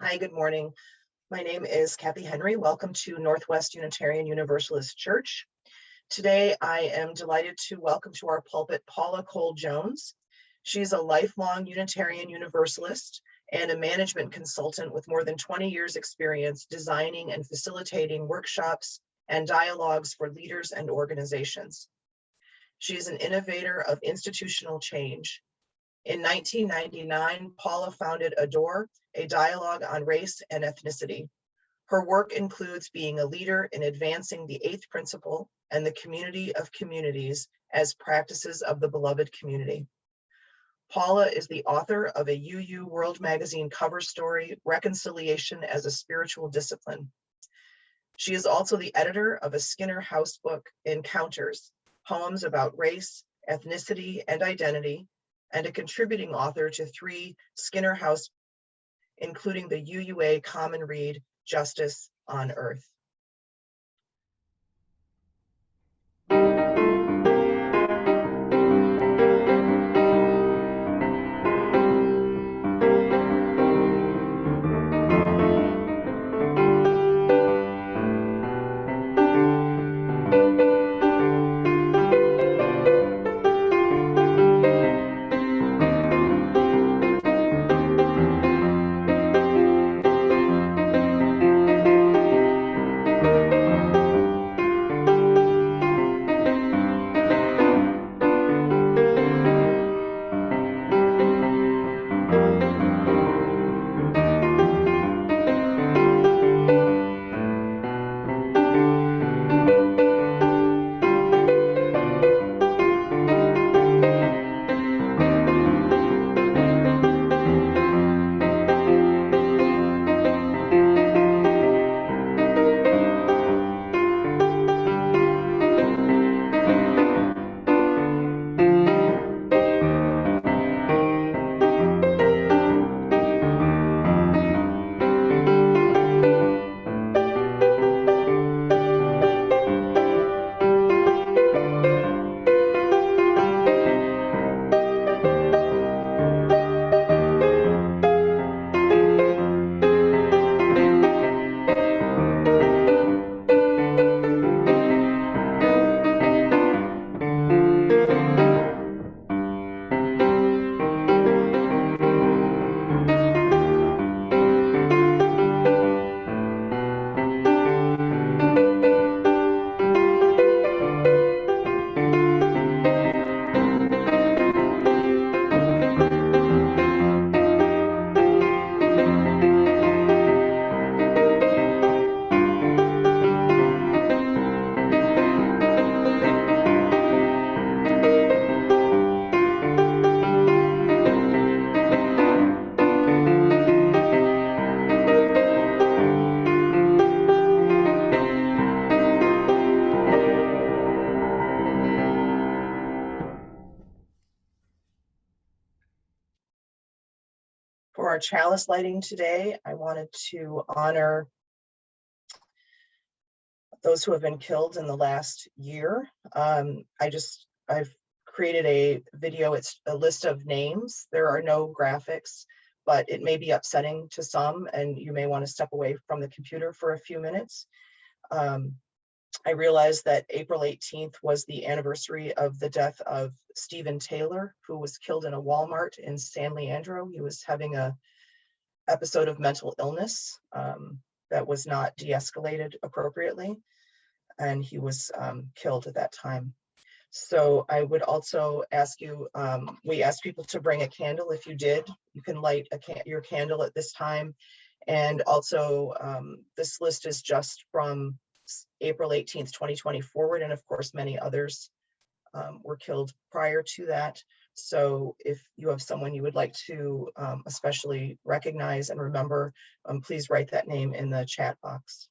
Hi, good morning. My name is Kathy Henry. Welcome to Northwest Unitarian Universalist Church. Today, I am delighted to welcome to our pulpit Paula Cole-Jones. She's a lifelong Unitarian Universalist and a management consultant with more than 20 years experience designing and facilitating workshops and dialogues for leaders and organizations. She is an innovator of institutional change. In 1999, Paula founded ADORE, a dialogue on race and ethnicity. Her work includes being a leader in advancing the eighth principle and the community of communities as practices of the beloved community. Paula is the author of a UU World Magazine cover story, Reconciliation as a Spiritual Discipline. She is also the editor of a Skinner House book, Encounters, Poems about Race, Ethnicity, and Identity, and a contributing author to 3 Skinner House, including the UUA common read, Justice on Earth. For our chalice lighting today, I wanted to honor those who have been killed in the last year. I've created a video. It's a list of names. There are no graphics, but it may be upsetting to some, and you may want to step away from the computer for a few minutes. I realized that April 18th was the anniversary of the death of Stephen Taylor, who was killed in a Walmart in San Leandro. He was having an episode of mental illness that was not de-escalated appropriately, and he was killed at that time. So I would also ask you, we asked people to bring a candle. If you did, you can light your candle at this time. And also, this list is just from April 18th, 2020 forward, and of course, many others were killed prior to that. So if you have someone you would like to especially recognize and remember, please write that name in the chat box.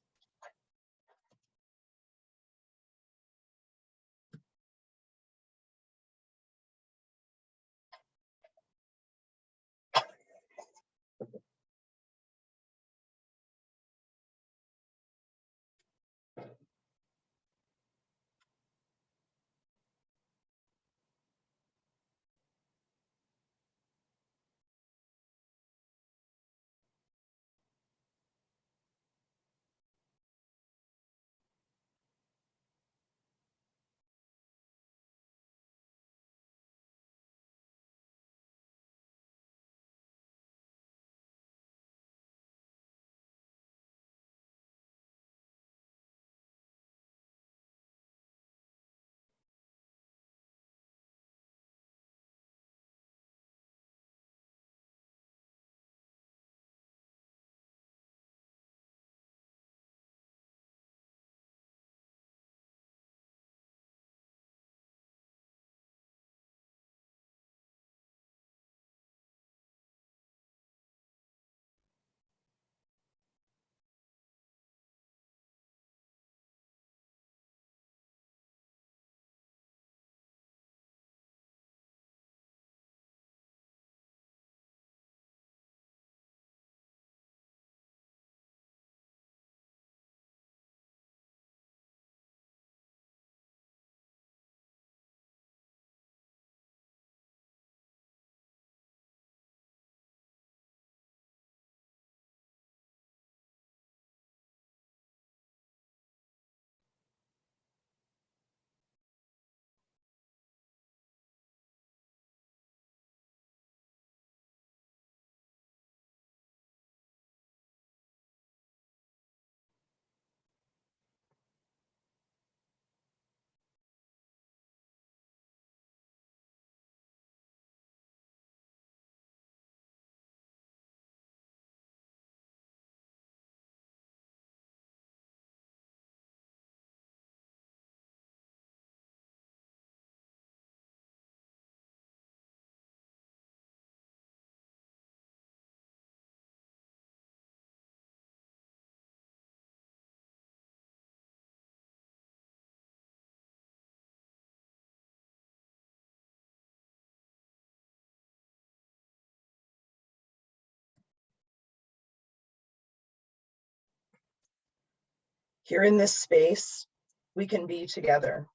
Here in this space, we can be together.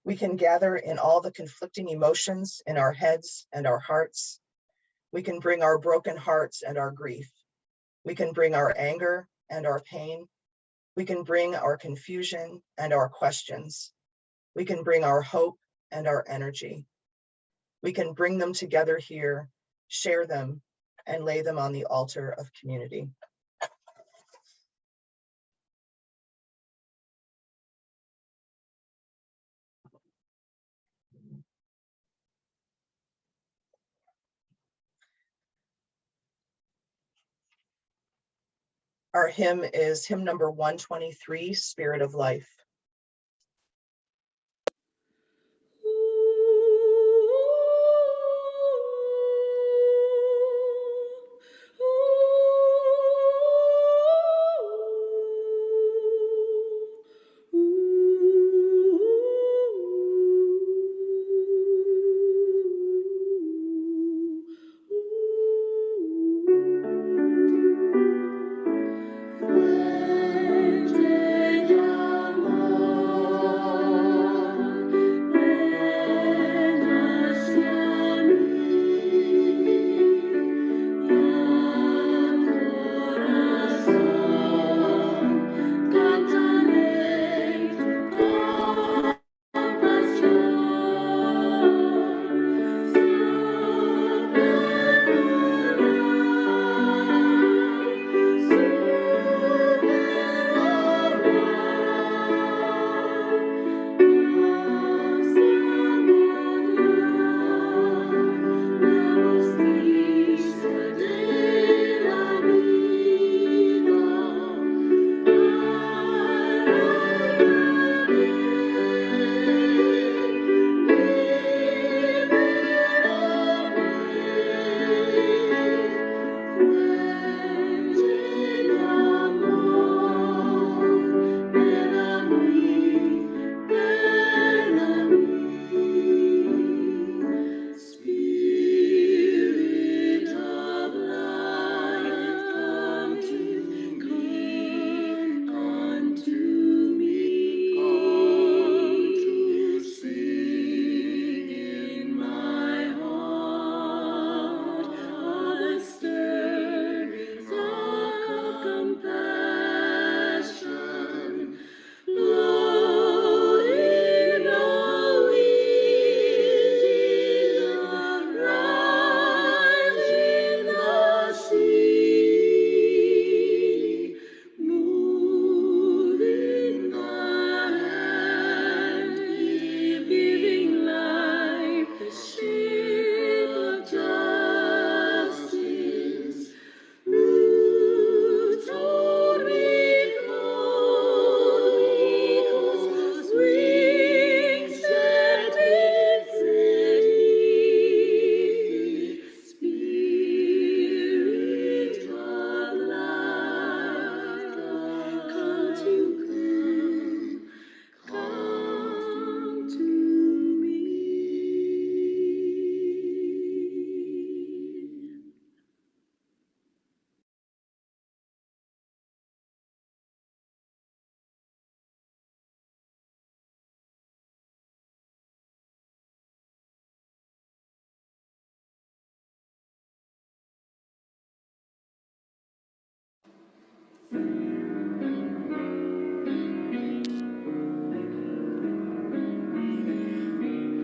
We can gather in all the conflicting emotions in our heads and our hearts. We can bring our broken hearts and our grief. We can bring our anger and our pain. We can bring our confusion and our questions. We can bring our hope and our energy. We can bring them together here, share them, and lay them on the altar of community. Our hymn is hymn number 123, Spirit of Life.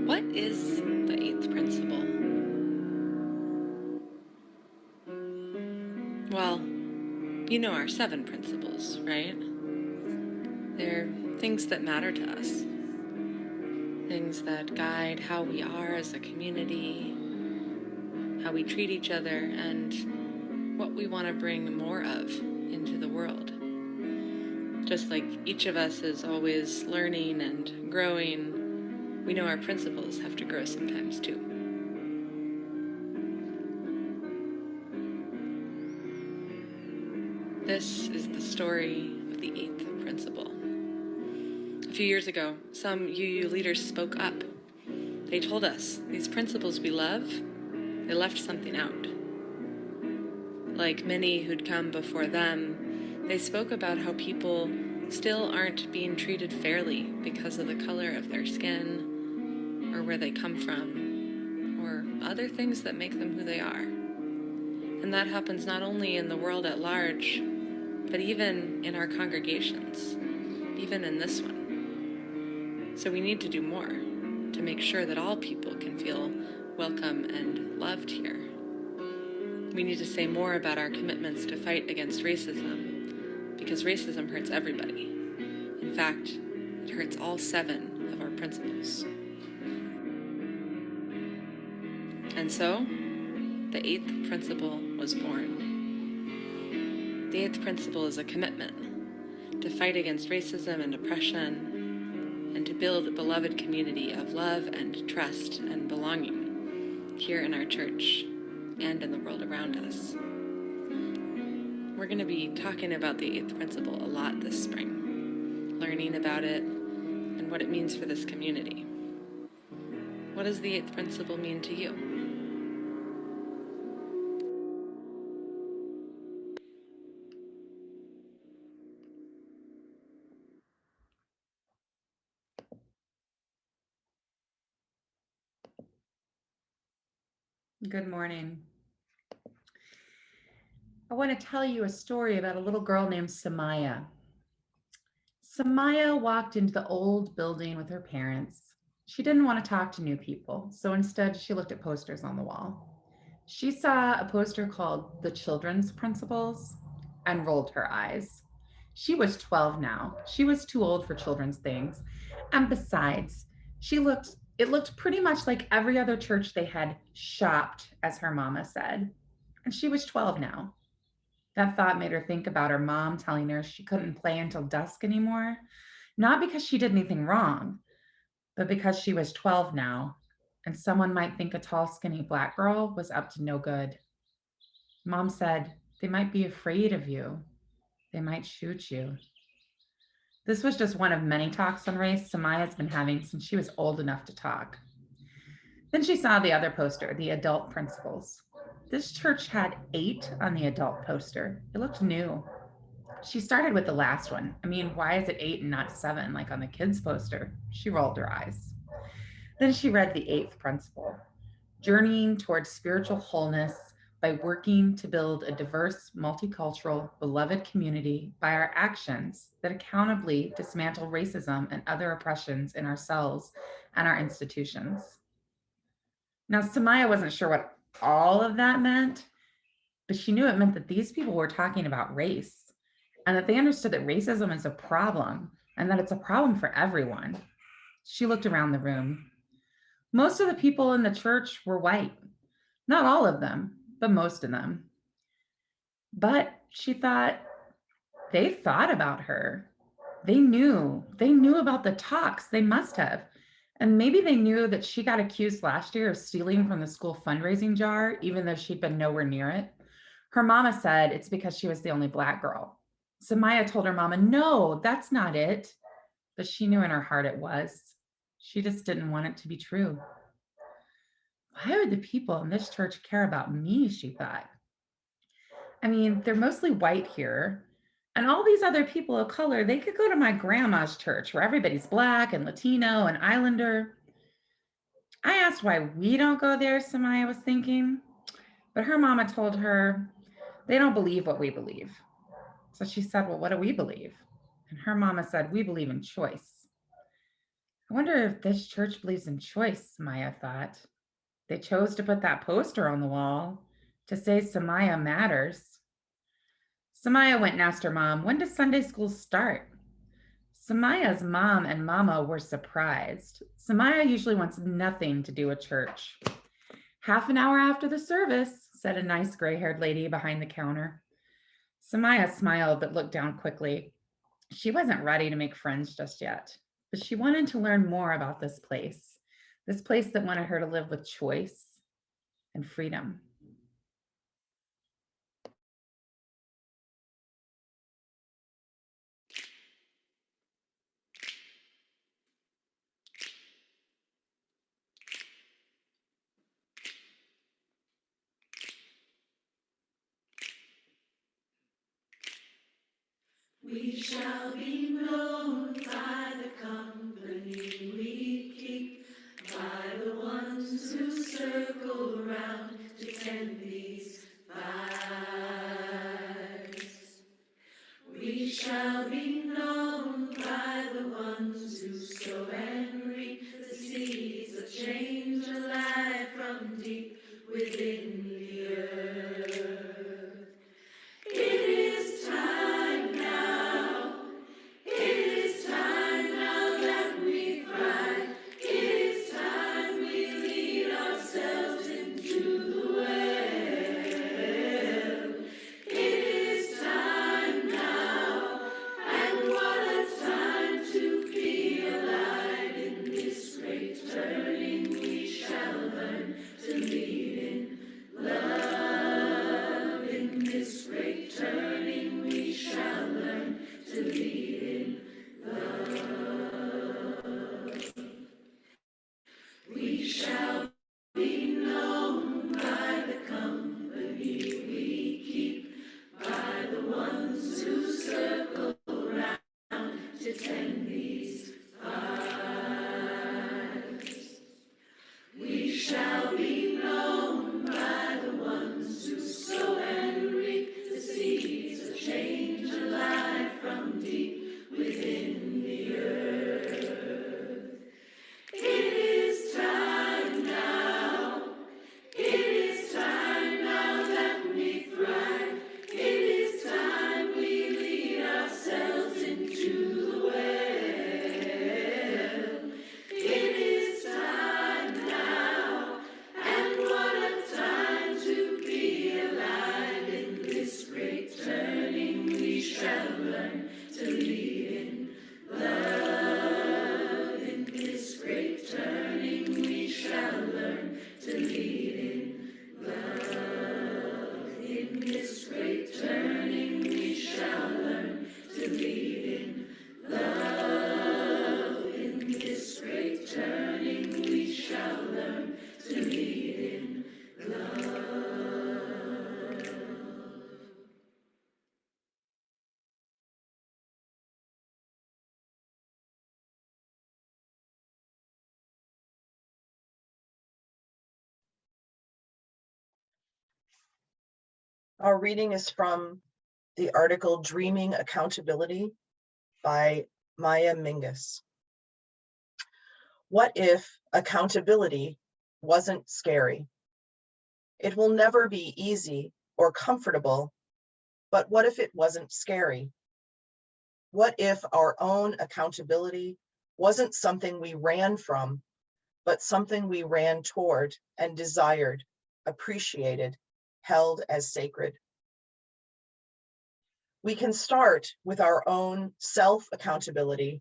What is the eighth principle? Well, you know our 7 principles, right? They're things that matter to us, things that guide how we are as a community, how we treat each other, and what we want to bring more of into the world. Just like each of us is always learning and growing, we know our principles have to grow sometimes too. This is the story of the 8th principle. A few years ago, some UU leaders spoke up. They told us these principles we love, they left something out. Like many who'd come before them, they spoke about how people still aren't being treated fairly because of the color of their skin, or where they come from, or other things that make them who they are. And that happens not only in the world at large, but even in our congregations, even in this one. So we need to do more to make sure that all people can feel welcome and loved here. We need to say more about our commitments to fight against racism, because racism hurts everybody. In fact, it hurts all 7 of our principles. And so, the 8th principle was born. The 8th principle is a commitment to fight against racism and oppression, and to build a beloved community of love and trust and belonging here in our church and in the world around us. We're going to be talking about the 8th principle a lot this spring, learning about it and what it means for this community. What does the 8th principle mean to you? Good morning. I want to tell you a story about a little girl named Samaya. Samaya walked into the old building with her parents. She didn't want to talk to new people, so instead she looked at posters on the wall. She saw a poster called The Children's Principles and rolled her eyes. She was 12 now. She was too old for children's things. And besides, it looked pretty much like every other church they had shopped, as her mama said. And she was 12 now. That thought made her think about her mom telling her she couldn't play until dusk anymore, not because she did anything wrong, but because she was 12 now, and someone might think a tall, skinny black girl was up to no good. Mom said, "They might be afraid of you. They might shoot you." This was just one of many talks on race Samaya's been having since she was old enough to talk. Then she saw the other poster, the adult principles. This church had 8 on the adult poster. It looked new. She started with the last one. I mean, why is it 8 and not 7 like on the kids' poster? She rolled her eyes. Then she read the 8th principle, journeying towards spiritual wholeness by working to build a diverse, multicultural, beloved community by our actions that accountably dismantle racism and other oppressions in ourselves and our institutions. Now, Samaya wasn't sure what all of that meant, but she knew it meant that these people were talking about race and that they understood that racism is a problem and that it's a problem for everyone. She looked around the room. Most of the people in the church were white. Not all of them, but most of them. But she thought, they thought about her. They knew about the talks. They must have. And maybe they knew that she got accused last year of stealing from the school fundraising jar, even though she'd been nowhere near it. Her mama said it's because she was the only black girl. Samaya told her mama, no, that's not it. But she knew in her heart it was. She just didn't want it to be true. Why would the people in this church care about me, she thought. I mean, they're mostly white here. And all these other people of color, they could go to my grandma's church where everybody's black and Latino and Islander. I asked why we don't go there, Samaya was thinking. But her mama told her, they don't believe what we believe. So she said, well, what do we believe? And her mama said, we believe in choice. I wonder if this church believes in choice, Maya thought. They chose to put that poster on the wall to say Samaya matters. Samaya went and asked her mom, when does Sunday school start? Samaya's mom and mama were surprised. Samaya usually wants nothing to do with church. Half an hour after the service, said a nice gray-haired lady behind the counter. Samaya smiled but looked down quickly. She wasn't ready to make friends just yet, but she wanted to learn more about this place that wanted her to live with choice and freedom. We shall be known by the company we keep, by the ones who circle round to tend these fires. We shall be known by the ones who sow and reap the seeds of change alive from deep within the earth. It is time now. It is time now that we thrive. It is time we lead ourselves into the well. It is time now, and what a time to be alive in this great turning. We shall learn to lead in love. In this great turning, we shall learn to lead in love. We shall be known by the company we keep, by the ones who circle round to tend these fires. We shall be known by the ones who sow and reap the seeds of change alive from deep within the earth. It is time now. It is time now that we thrive. It is time we lead ourselves into the well. It is time now, and what a time to be alive in this great turning. We shall learn to lead in love. In this great turning, we shall learn to lead in love. In this great turning, we shall learn to lead in love. In this great turning, we shall learn to lead in love. Our reading is from the article Dreaming Accountability by Maya Mingus. What if accountability wasn't scary? It will never be easy or comfortable, but what if it wasn't scary? What if our own accountability wasn't something we ran from, but something we ran toward and desired, appreciated, held as sacred? We can start with our own self-accountability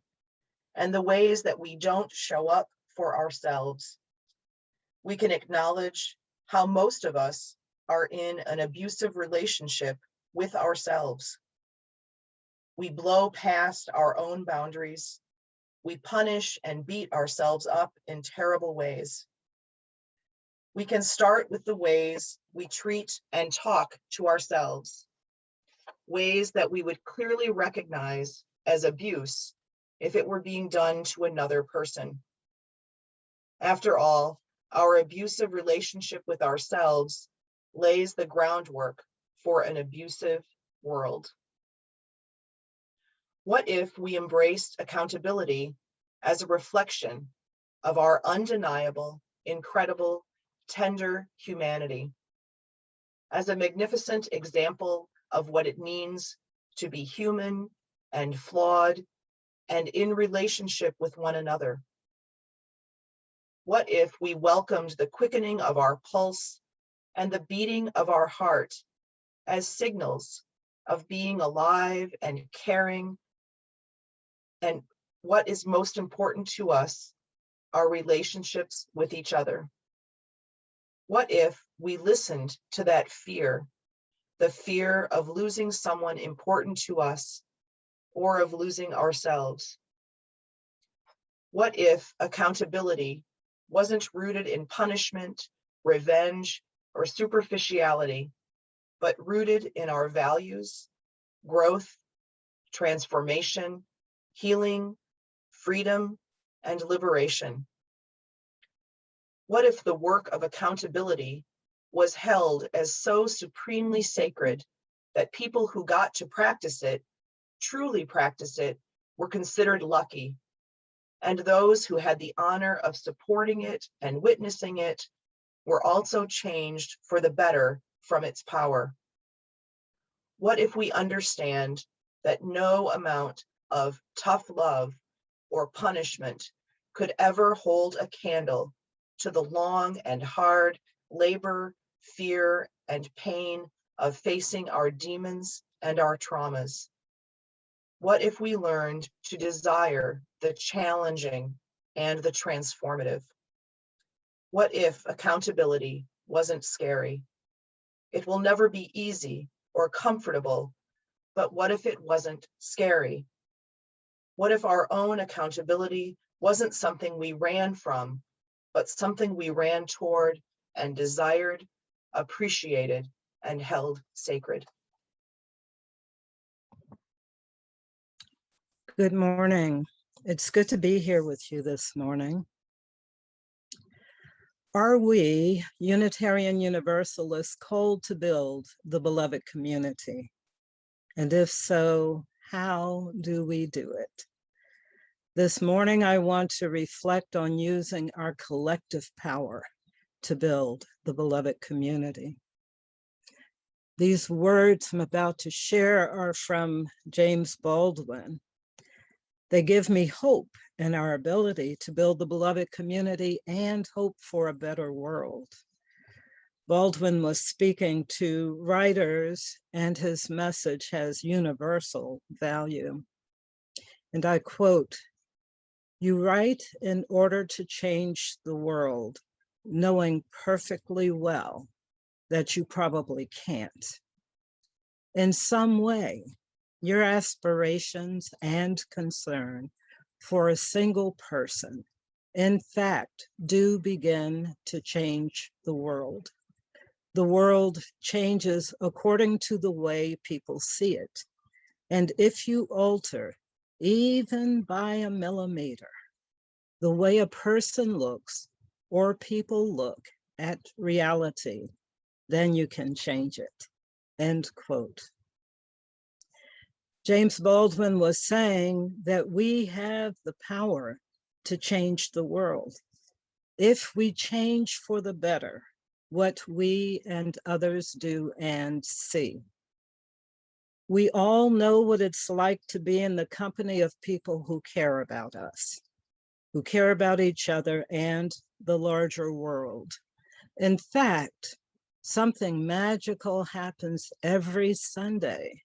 and the ways that we don't show up for ourselves. We can acknowledge how most of us are in an abusive relationship with ourselves. We blow past our own boundaries. We punish and beat ourselves up in terrible ways. We can start with the ways we treat and talk to ourselves, ways that we would clearly recognize as abuse if it were being done to another person. After all, our abusive relationship with ourselves lays the groundwork for an abusive world. What if we embraced accountability as a reflection of our undeniable, incredible, tender humanity, as a magnificent example of what it means to be human and flawed and in relationship with one another? What if we welcomed the quickening of our pulse and the beating of our heart as signals of being alive and caring, and what is most important to us, our relationships with each other? What if we listened to that fear, the fear of losing someone important to us or of losing ourselves? What if accountability wasn't rooted in punishment, revenge, or superficiality, but rooted in our values, growth, transformation, healing, freedom, and liberation. What if the work of accountability was held as so supremely sacred that people who got to practice it, truly practice it, were considered lucky, and those who had the honor of supporting it and witnessing it were also changed for the better from its power? What if we understand that no amount of tough love or punishment could ever hold a candle to the long and hard labor, fear, and pain of facing our demons and our traumas? What if we learned to desire the challenging and the transformative? What if accountability wasn't scary? It will never be easy or comfortable, but what if it wasn't scary? What if our own accountability wasn't something we ran from, but something we ran toward and desired, appreciated, and held sacred? Good morning. It's good to be here with you this morning. Are we, Unitarian Universalists, called to build the beloved community? And if so, how do we do it? This morning, I want to reflect on using our collective power to build the beloved community. These words I'm about to share are from James Baldwin. They give me hope in our ability to build the beloved community and hope for a better world. Baldwin was speaking to writers, and his message has universal value. And I quote, "You write in order to change the world, knowing perfectly well that you probably can't. In some way, your aspirations and concern for a single person, in fact, do begin to change the world. The world changes according to the way people see it. And if you alter, even by a millimeter, the way a person looks or people look at reality, then you can change it." End quote. James Baldwin was saying that we have the power to change the world if we change for the better what we and others do and see. We all know what it's like to be in the company of people who care about us, who care about each other and the larger world. In fact, something magical happens every Sunday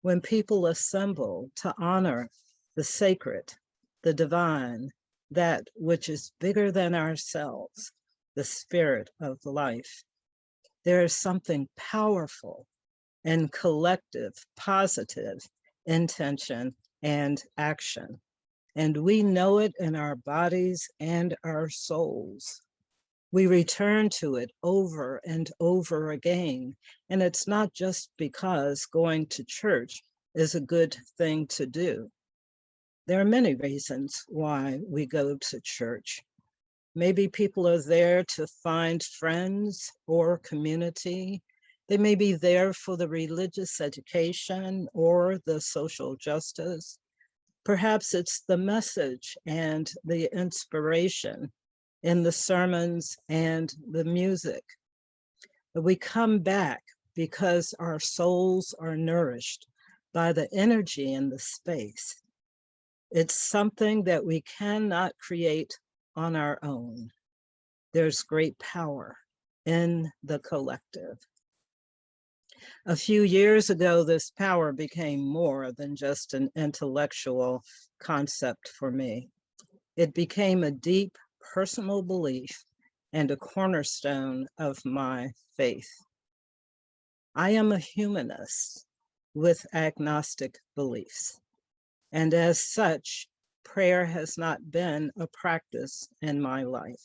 when people assemble to honor the sacred, the divine, that which is bigger than ourselves, the spirit of life. There is something powerful and collective, positive intention and action. And we know it in our bodies and our souls. We return to it over and over again. And it's not just because going to church is a good thing to do. There are many reasons why we go to church. Maybe people are there to find friends or community. They may be there for the religious education or the social justice. Perhaps it's the message and the inspiration in the sermons and the music. But we come back because our souls are nourished by the energy in the space. It's something that we cannot create on our own. There's great power in the collective. A few years ago, this power became more than just an intellectual concept for me. It became a deep personal belief and a cornerstone of my faith. I am a humanist with agnostic beliefs, and as such, prayer has not been a practice in my life.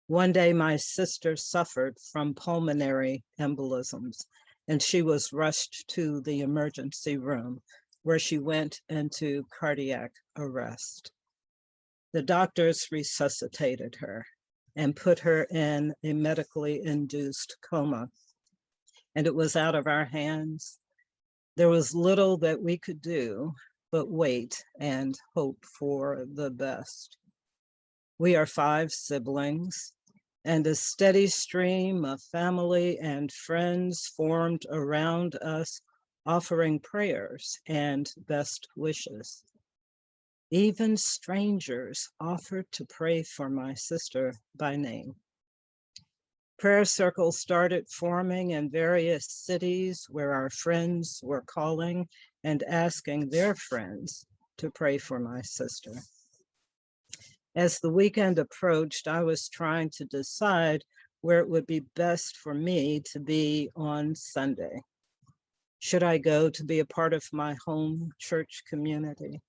One day, my sister suffered from pulmonary embolisms, and she was rushed to the emergency room where she went into cardiac arrest. The doctors resuscitated her and put her in a medically induced coma, and it was out of our hands. There was little that we could do but wait and hope for the best. We are 5 siblings, and a steady stream of family and friends formed around us, offering prayers and best wishes. Even strangers offered to pray for my sister by name. Prayer circles started forming in various cities where our friends were calling and asking their friends to pray for my sister. As the weekend approached, I was trying to decide where it would be best for me to be on Sunday. Should I go to be a part of my home church community?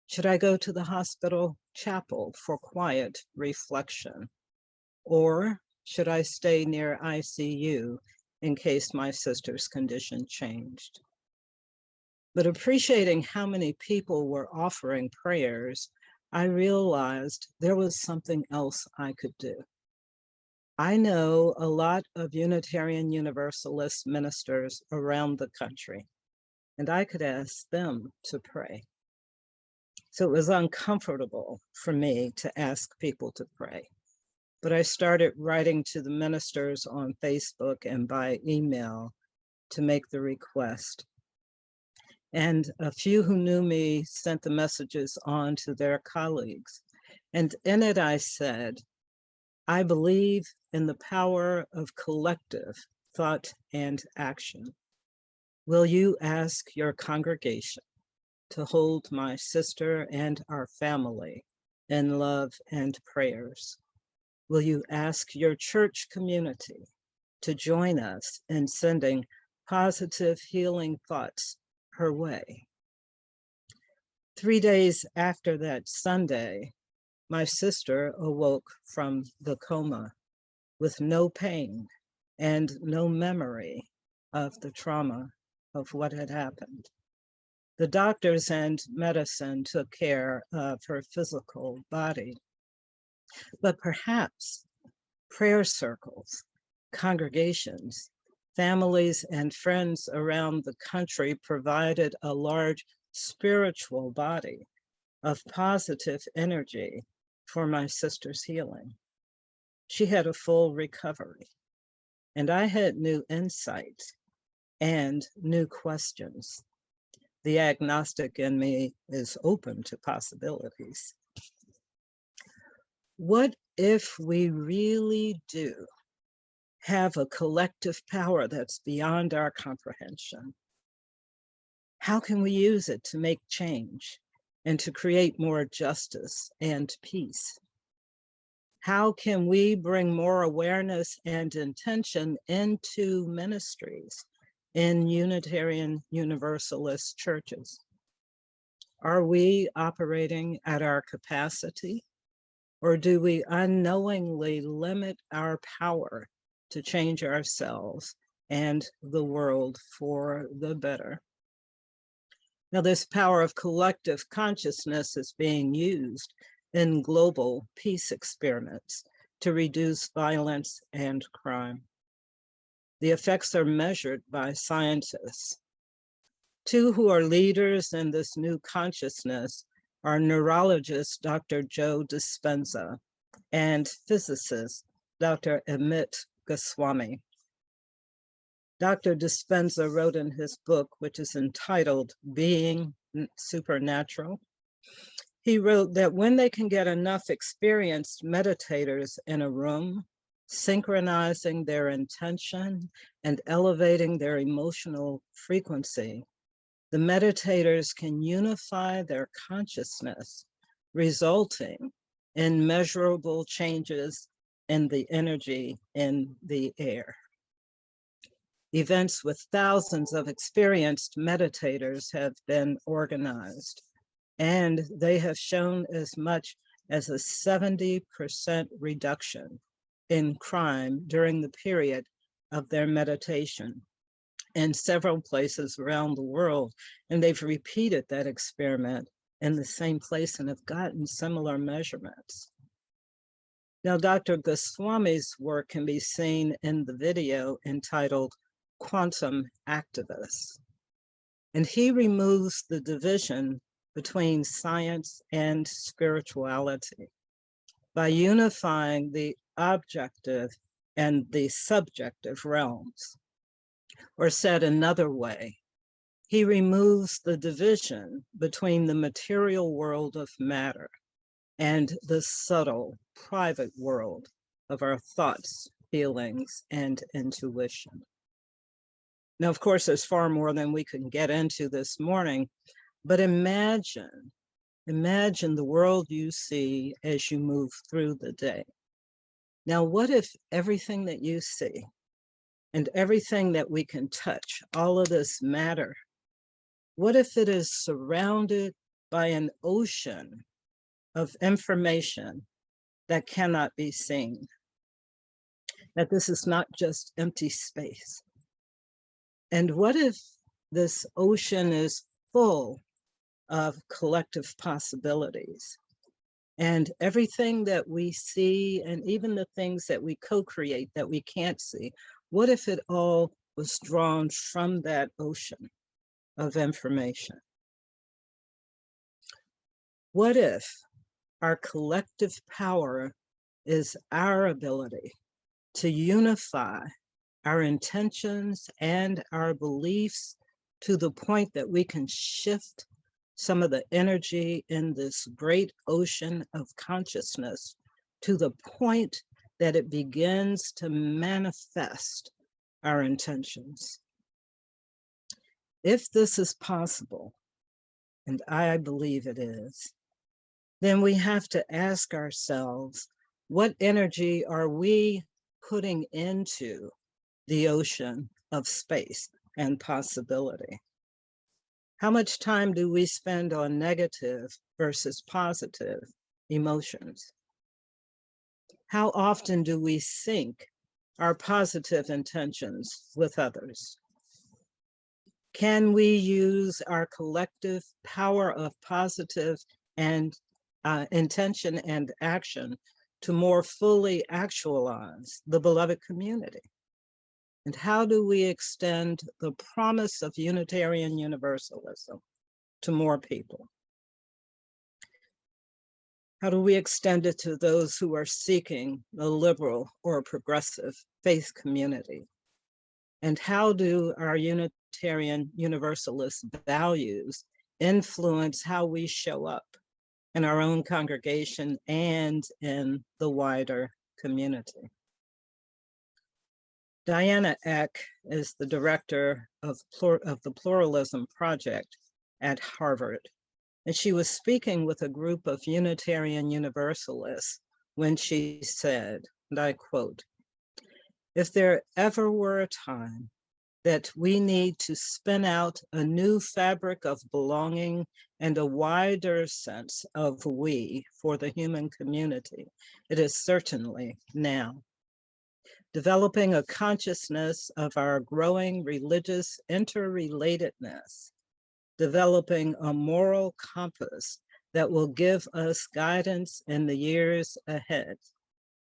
Should I go to the hospital chapel for quiet reflection? Or should I stay near ICU in case my sister's condition changed? But appreciating how many people were offering prayers, I realized there was something else I could do. I know a lot of Unitarian Universalist ministers around the country, and I could ask them to pray. So it was uncomfortable for me to ask people to pray. But I started writing to the ministers on Facebook and by email to make the request. And a few who knew me sent the messages on to their colleagues. And in it, I said, I believe in the power of collective thought and action. Will you ask your congregation to hold my sister and our family in love and prayers? Will you ask your church community to join us in sending positive healing thoughts her way? 3 days after that Sunday, my sister awoke from the coma with no pain and no memory of the trauma of what had happened. The doctors and medicine took care of her physical body, but perhaps prayer circles, congregations, families, and friends around the country provided a large spiritual body of positive energy for my sister's healing. She had a full recovery, and I had new insight and new questions. The agnostic in me is open to possibilities. What if we really do have a collective power that's beyond our comprehension? How can we use it to make change and to create more justice and peace? How can we bring more awareness and intention into ministries in Unitarian Universalist churches? Are we operating at our capacity, or do we unknowingly limit our power to change ourselves and the world for the better? Now, this power of collective consciousness is being used in global peace experiments to reduce violence and crime. The effects are measured by scientists. 2 who are leaders in this new consciousness are neurologist Dr. Joe Dispenza and physicist Dr. Amit Goswami. Dr. Dispenza wrote in his book, which is entitled Being Supernatural, he wrote that when they can get enough experienced meditators in a room, synchronizing their intention and elevating their emotional frequency, the meditators can unify their consciousness, resulting in measurable changes in the energy in the air. Events with thousands of experienced meditators have been organized, and they have shown as much as a 70% reduction in crime during the period of their meditation, in several places around the world, and they've repeated that experiment in the same place and have gotten similar measurements. Now, Dr. Goswami's work can be seen in the video entitled Quantum Activists. And he removes the division between science and spirituality by unifying the objective and the subjective realms. Or said another way, he removes the division between the material world of matter and the subtle, private world of our thoughts, feelings, and intuition. Now, of course, there's far more than we can get into this morning, but imagine the world you see as you move through the day. Now, what if everything that you see and everything that we can touch, all of this matter, what if it is surrounded by an ocean of information that cannot be seen? That this is not just empty space. And what if this ocean is full of collective possibilities? And everything that we see, and even the things that we co-create that we can't see, what if it all was drawn from that ocean of information? What if our collective power is our ability to unify our intentions and our beliefs to the point that we can shift some of the energy in this great ocean of consciousness to the point that it begins to manifest our intentions? If this is possible, and I believe it is, then we have to ask ourselves, what energy are we putting into the ocean of space and possibility? How much time do we spend on negative versus positive emotions? How often do we sync our positive intentions with others? Can we use our collective power of positive and intention and action to more fully actualize the beloved community? And how do we extend the promise of Unitarian Universalism to more people? How do we extend it to those who are seeking a liberal or progressive faith community? And how do our Unitarian Universalist values influence how we show up in our own congregation and in the wider community? Diana Eck is the director of the Pluralism Project at Harvard. And she was speaking with a group of Unitarian Universalists when she said, and I quote, "If there ever were a time that we need to spin out a new fabric of belonging and a wider sense of we for the human community, it is certainly now. Developing a consciousness of our growing religious interrelatedness, developing a moral compass that will give us guidance in the years ahead.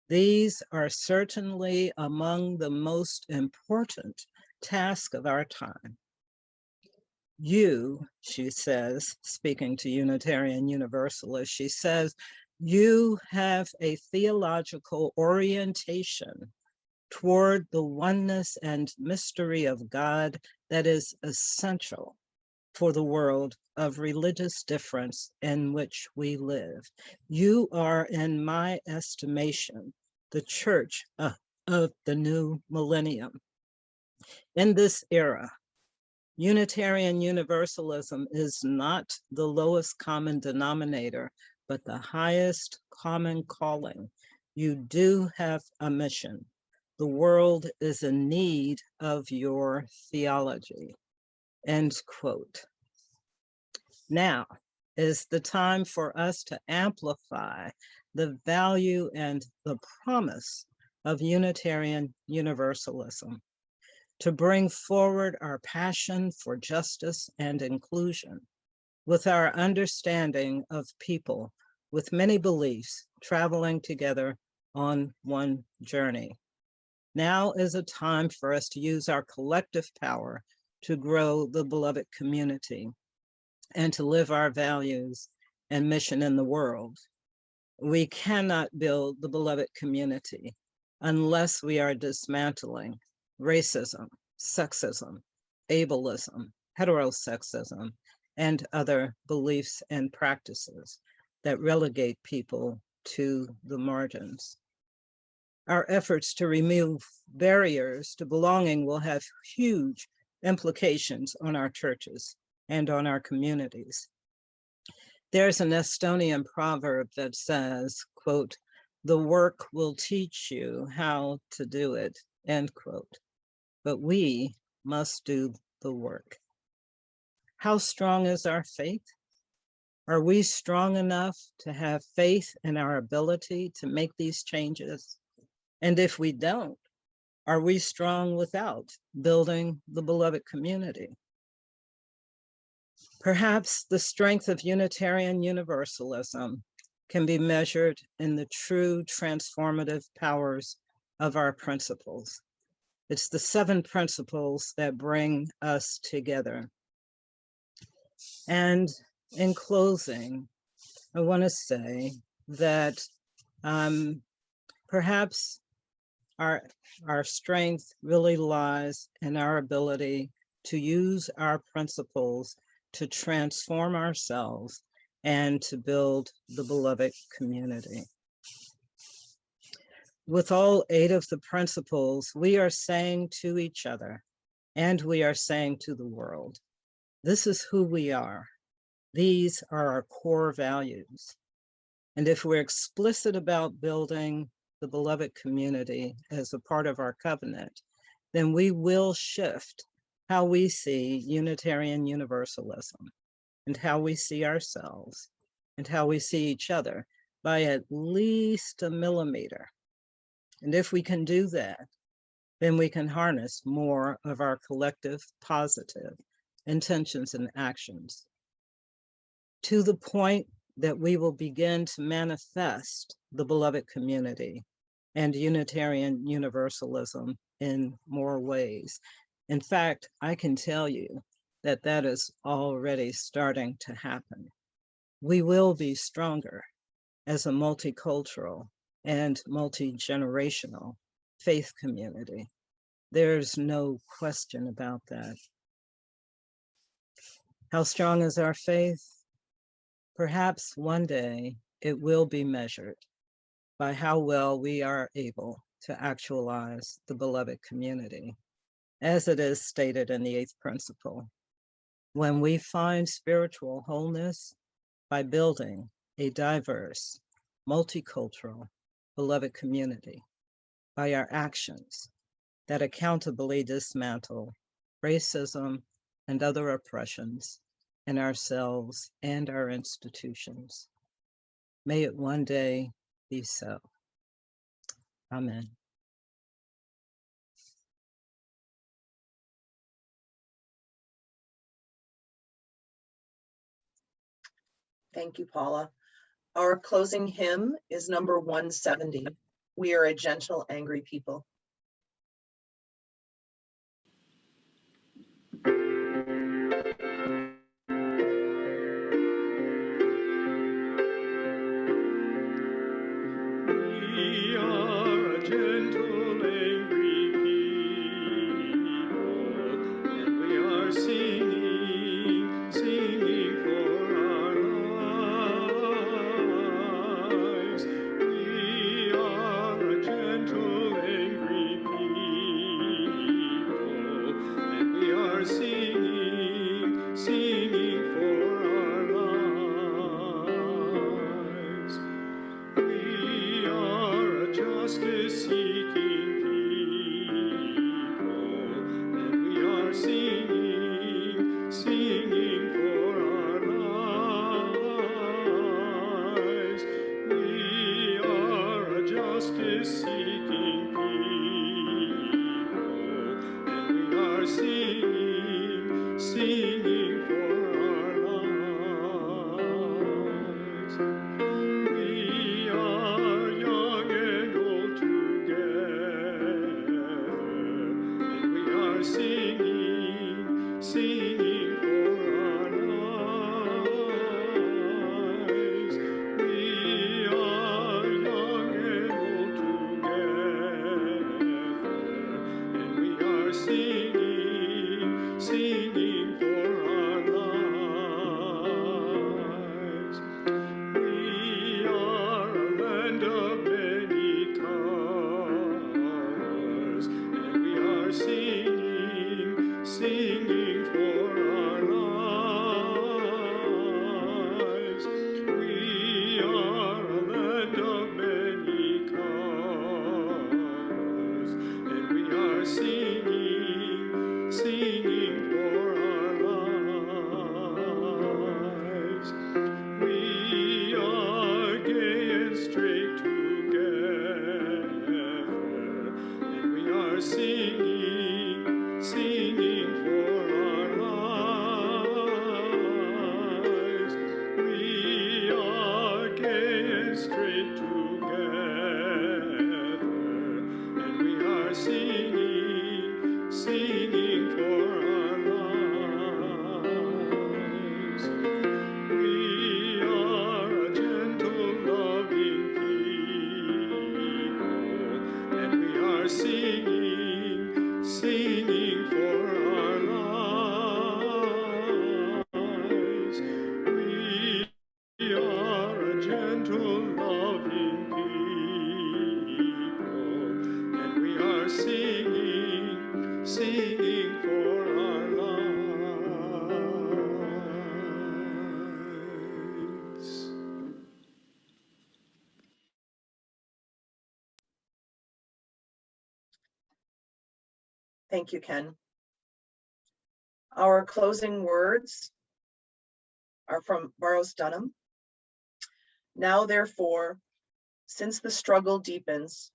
These are certainly among the most important tasks of our time. You," she says, speaking to Unitarian Universalists, she says, "you have a theological orientation toward the oneness and mystery of God that is essential for the world of religious difference in which we live. You are, in my estimation, the church of the new millennium. In this era, Unitarian Universalism is not the lowest common denominator, but the highest common calling. You do have a mission. The world is in need of your theology." End quote. Now is the time for us to amplify the value and the promise of Unitarian Universalism, to bring forward our passion for justice and inclusion with our understanding of people with many beliefs traveling together on one journey. Now is a time for us to use our collective power to grow the beloved community and to live our values and mission in the world. We cannot build the beloved community unless we are dismantling racism, sexism, ableism, heterosexism, and other beliefs and practices that relegate people to the margins. Our efforts to remove barriers to belonging will have huge implications on our churches and on our communities. There's an Estonian proverb that says, quote, "The work will teach you how to do it," end quote. But we must do the work. How strong is our faith? Are we strong enough to have faith in our ability to make these changes? And if we don't, are we strong without building the beloved community? Perhaps the strength of Unitarian Universalism can be measured in the true transformative powers of our principles. It's the 7 principles that bring us together. And in closing, I want to say that perhaps our strength really lies in our ability to use our principles to transform ourselves and to build the beloved community. With all 8 of the principles, we are saying to each other, and we are saying to the world, this is who we are. These are our core values. And if we're explicit about building the beloved community as a part of our covenant, then we will shift how we see Unitarian Universalism and how we see ourselves and how we see each other by at least a millimeter. And if we can do that, then we can harness more of our collective positive intentions and actions to the point that we will begin to manifest the beloved community and Unitarian Universalism in more ways. In fact, I can tell you that that is already starting to happen. We will be stronger as a multicultural and multi-generational faith community. There's no question about that. How strong is our faith? Perhaps one day it will be measured by how well we are able to actualize the beloved community, as it is stated in the 8th principle. When we find spiritual wholeness by building a diverse, multicultural, beloved community, by our actions that accountably dismantle racism and other oppressions in ourselves and our institutions. May it one day be so. Amen. Thank you, Paula. Our closing hymn is number 170. We are a gentle, angry people. We are a gentle, angry people, and we are singing, singing for our lives. We are a gentle, angry people, and we are singing, singing for our lives. We are a justice-seeking people, and we are singing, singing for our lives. We are young and old together, and we are singing, singing for our lives. We are a land of many colors, and we are singing, singing for our lives. We are a land of many colors, and we are singing, singing for our lives. We are gay and straight together, and we are singing, singing for our lives. We are gay and straight together, and we are singing, singing for our lives. We are a gentle, loving people, and we are singing, singing for our lives. We are a gentle, loving people, and we are singing, singing for our lives. Thank you, Ken. Our closing words are from Burroughs Dunham. Now, therefore, since the struggle deepens,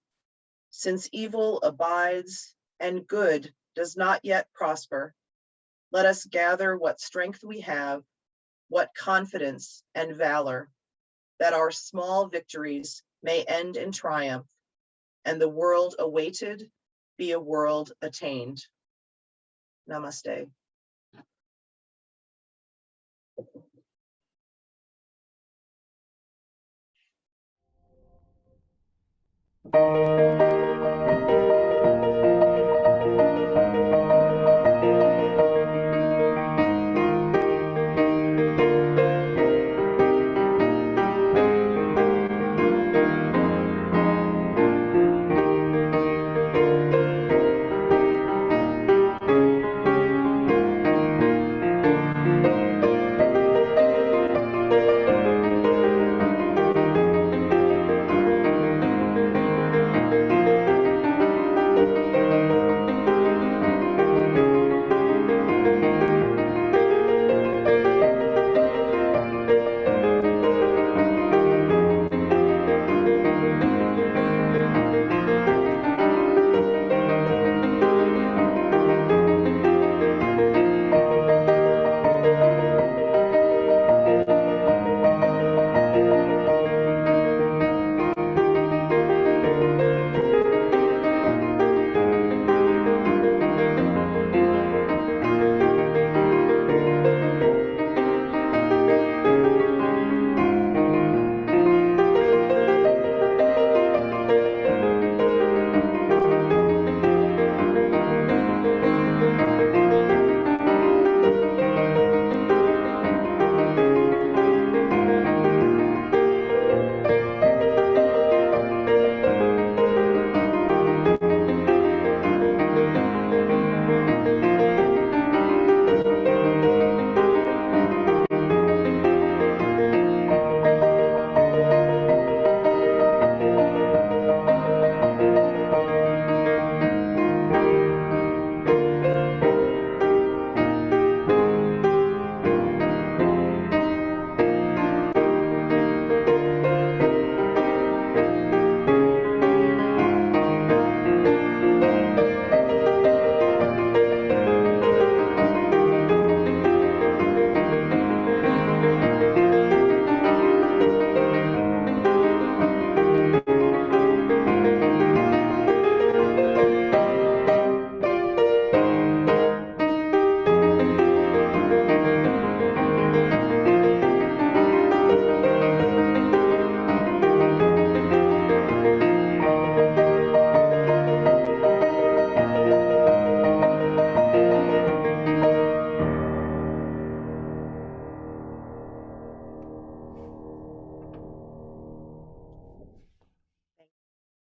since evil abides and good does not yet prosper, let us gather what strength we have, what confidence and valor, that our small victories may end in triumph, and the world awaited be a world attained. Namaste.